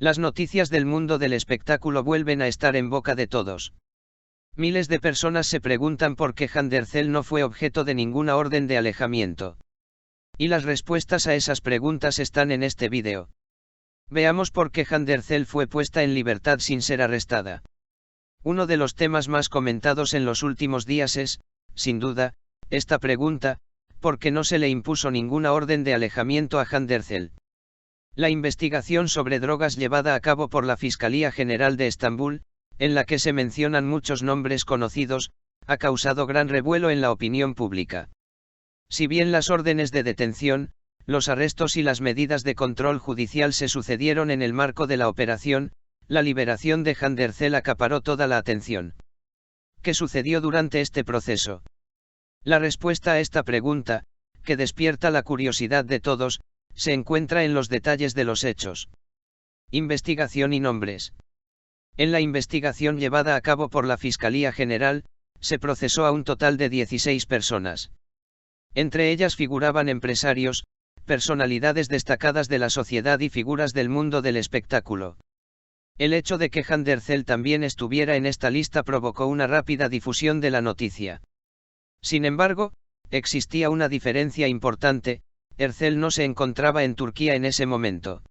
Las noticias del mundo del espectáculo vuelven a estar en boca de todos. Miles de personas se preguntan por qué Jandercel no fue objeto de ninguna orden de alejamiento. Y las respuestas a esas preguntas están en este vídeo. Veamos por qué Jandercel fue puesta en libertad sin ser arrestada. Uno de los temas más comentados en los últimos días es, sin duda, esta pregunta: ¿por qué no se le impuso ninguna orden de alejamiento a Jandercel? La investigación sobre drogas llevada a cabo por la Fiscalía General de Estambul, en la que se mencionan muchos nombres conocidos, ha causado gran revuelo en la opinión pública. Si bien las órdenes de detención, los arrestos y las medidas de control judicial se sucedieron en el marco de la operación, la liberación de Jandercel acaparó toda la atención. ¿Qué sucedió durante este proceso? La respuesta a esta pregunta, que despierta la curiosidad de todos, se encuentra en los detalles de los hechos. Investigación y nombres. En la investigación llevada a cabo por la Fiscalía General, se procesó a un total de 16 personas. Entre ellas figuraban empresarios, personalidades destacadas de la sociedad y figuras del mundo del espectáculo. El hecho de que Jandercel también estuviera en esta lista provocó una rápida difusión de la noticia. Sin embargo, existía una diferencia importante: Ercel no se encontraba en Turquía en ese momento.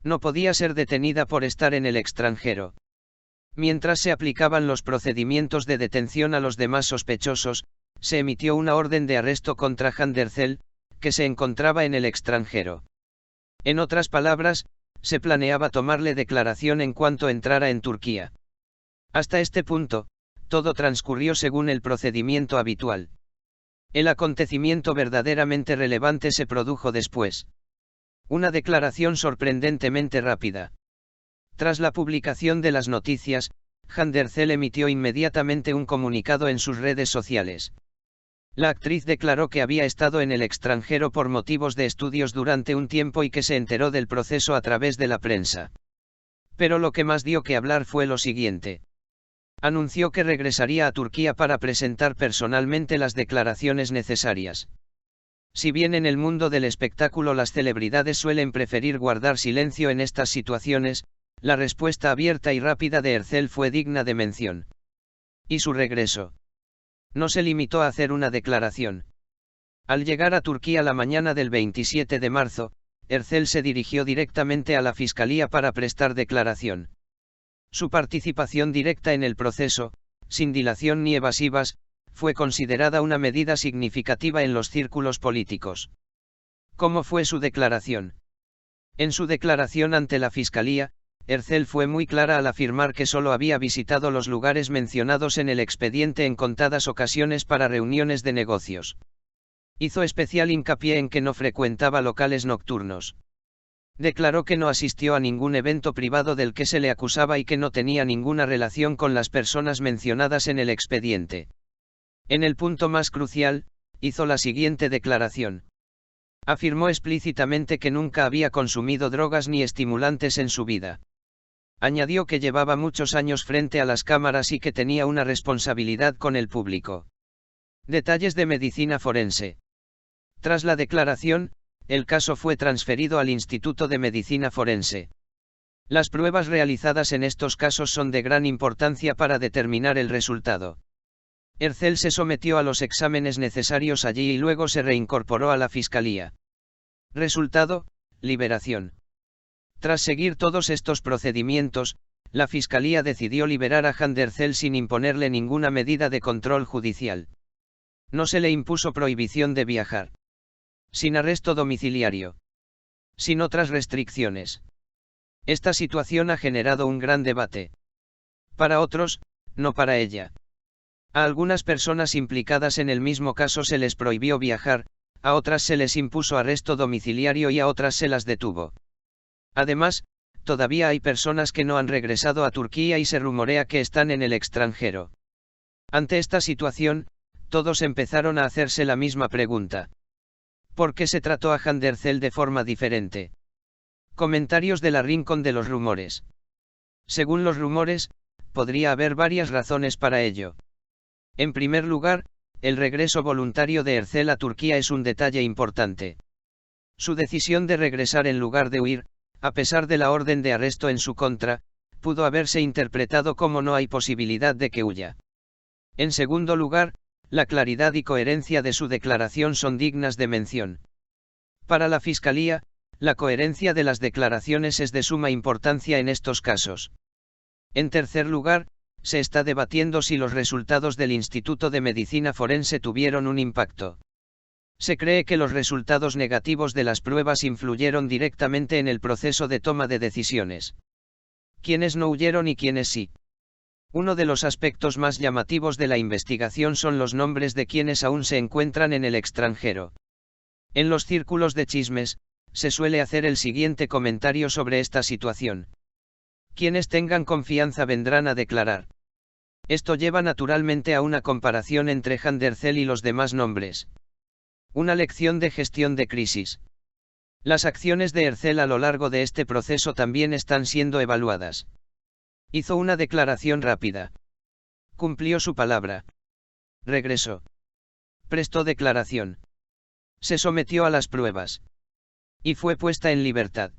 No podía ser detenida por estar en el extranjero. Mientras se aplicaban los procedimientos de detención a los demás sospechosos, se emitió una orden de arresto contra Jandercel, que se encontraba en el extranjero. En otras palabras, se planeaba tomarle declaración en cuanto entrara en Turquía. Hasta este punto, todo transcurrió según el procedimiento habitual. El acontecimiento verdaderamente relevante se produjo después. Una declaración sorprendentemente rápida. Tras la publicación de las noticias, Jandercel emitió inmediatamente un comunicado en sus redes sociales. La actriz declaró que había estado en el extranjero por motivos de estudios durante un tiempo y que se enteró del proceso a través de la prensa. Pero lo que más dio que hablar fue lo siguiente. Anunció que regresaría a Turquía para presentar personalmente las declaraciones necesarias. Si bien en el mundo del espectáculo las celebridades suelen preferir guardar silencio en estas situaciones, la respuesta abierta y rápida de Ercel fue digna de mención. ¿Y su regreso? No se limitó a hacer una declaración. Al llegar a Turquía la mañana del 27 de marzo, Ercel se dirigió directamente a la Fiscalía para prestar declaración. Su participación directa en el proceso, sin dilación ni evasivas, fue considerada una medida significativa en los círculos políticos. ¿Cómo fue su declaración? En su declaración ante la Fiscalía, Ercel fue muy clara al afirmar que solo había visitado los lugares mencionados en el expediente en contadas ocasiones para reuniones de negocios. Hizo especial hincapié en que no frecuentaba locales nocturnos. Declaró que no asistió a ningún evento privado del que se le acusaba y que no tenía ninguna relación con las personas mencionadas en el expediente. En el punto más crucial, hizo la siguiente declaración. Afirmó explícitamente que nunca había consumido drogas ni estimulantes en su vida. Añadió que llevaba muchos años frente a las cámaras y que tenía una responsabilidad con el público. Detalles de medicina forense. Tras la declaración, el caso fue transferido al Instituto de Medicina Forense. Las pruebas realizadas en estos casos son de gran importancia para determinar el resultado. Ercel se sometió a los exámenes necesarios allí y luego se reincorporó a la Fiscalía. Resultado: liberación. Tras seguir todos estos procedimientos, la Fiscalía decidió liberar a Jandercel sin imponerle ninguna medida de control judicial. No se le impuso prohibición de viajar. Sin arresto domiciliario. Sin otras restricciones. Esta situación ha generado un gran debate. Para otros, no para ella. A algunas personas implicadas en el mismo caso se les prohibió viajar, a otras se les impuso arresto domiciliario y a otras se las detuvo. Además, todavía hay personas que no han regresado a Turquía y se rumorea que están en el extranjero. Ante esta situación, todos empezaron a hacerse la misma pregunta. ¿Por qué se trató a Jandercel de forma diferente? Comentarios de la Rincón de los Rumores. Según los rumores, podría haber varias razones para ello. En primer lugar, el regreso voluntario de Ercel a Turquía es un detalle importante. Su decisión de regresar en lugar de huir, a pesar de la orden de arresto en su contra, pudo haberse interpretado como no hay posibilidad de que huya. En segundo lugar, la claridad y coherencia de su declaración son dignas de mención. Para la Fiscalía, la coherencia de las declaraciones es de suma importancia en estos casos. En tercer lugar, se está debatiendo si los resultados del Instituto de Medicina Forense tuvieron un impacto. Se cree que los resultados negativos de las pruebas influyeron directamente en el proceso de toma de decisiones. ¿Quiénes no huyeron y quiénes sí? Uno de los aspectos más llamativos de la investigación son los nombres de quienes aún se encuentran en el extranjero. En los círculos de chismes, se suele hacer el siguiente comentario sobre esta situación. Quienes tengan confianza vendrán a declarar. Esto lleva naturalmente a una comparación entre Handercel y los demás nombres. Una lección de gestión de crisis. Las acciones de Ercel a lo largo de este proceso también están siendo evaluadas. Hizo una declaración rápida. Cumplió su palabra. Regresó. Prestó declaración. Se sometió a las pruebas. Y fue puesta en libertad.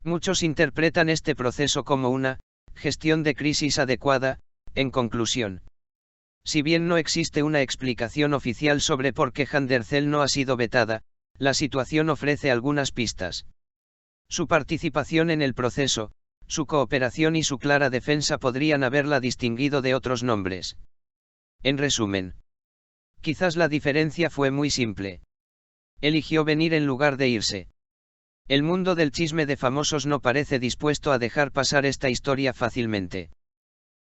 Muchos interpretan este proceso como una gestión de crisis adecuada. En conclusión, si bien no existe una explicación oficial sobre por qué Handercel no ha sido vetada, la situación ofrece algunas pistas. Su participación en el proceso, su cooperación y su clara defensa podrían haberla distinguido de otros nombres. En resumen, quizás la diferencia fue muy simple. Eligió venir en lugar de irse. El mundo del chisme de famosos no parece dispuesto a dejar pasar esta historia fácilmente.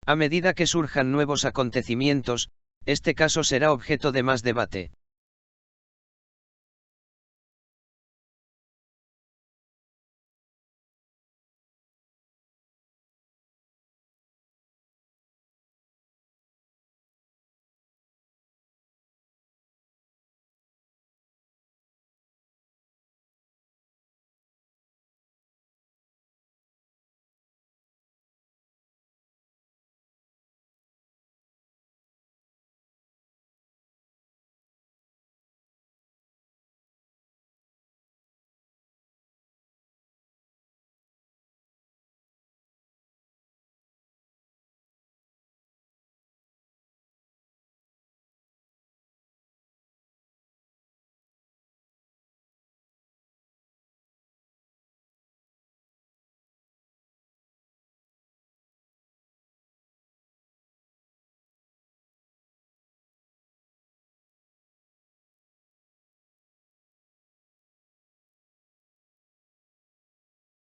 A medida que surjan nuevos acontecimientos, este caso será objeto de más debate.